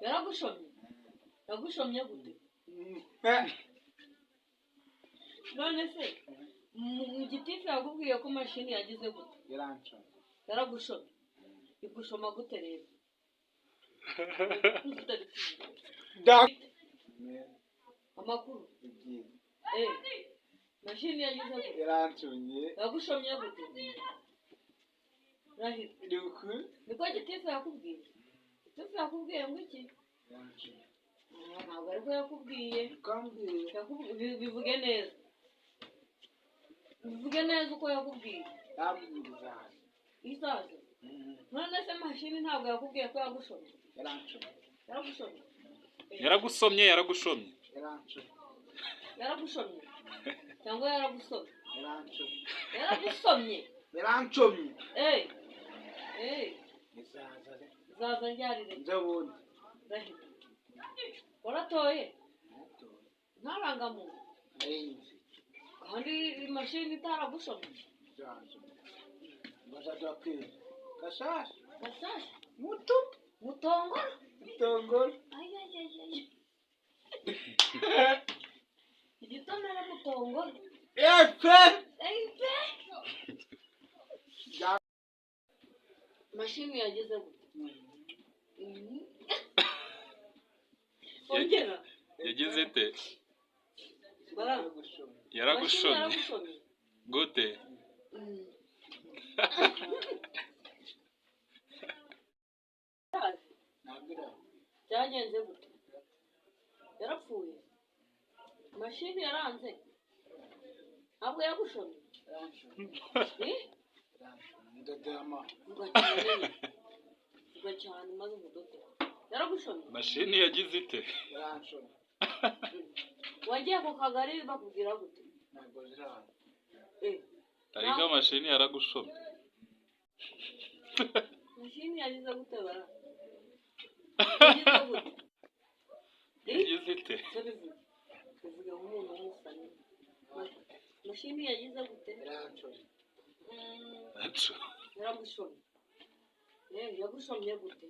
Yaragushomye. Yagushomye gute? None se mu gitifu yakubwiye ko mashini yagize gute? Yaragushomye. Igushoma gute rero? Amakuru. Mashini yagize gute? Yagushomye gute? Niko gitifu yakubwiye? Gitifu yakubwiye ngo iki? Ntabwo ariko yakubwiye. Bivuge neza. Bivuge neza uko yakubwiye. Isaza. None se mashini ntabwo yakubwiye ko yagushomye? Yaragushomye. Yaragushomye. Yaragushomye. Cyangwa yaragusomye? Yaragusomye. Zaza ryarire. Waratoye? Ntarangamuntu. Kandi imashini itaragushomye. Kashashi. Mutongoro. Igitonera mutongoro. Mashini yagize gute? Ongera. Yagize ite? Yaragushomye. Gute? Byagenze gute? Yarapfuye. Mashini yaranze. Ntabwo yagushomye. Vuga cyane maze umudodo. Yaragushomye. Mashini yagize ite? Wagiye ku kagari bakubwira gute? Ariko mashini yaragushomye. Mashini yagize gute bara? Yagize ite? Bivuga nk'umuntu w'umusani. Mashini yagize gute? Yaragushomye. Yagushomye gute?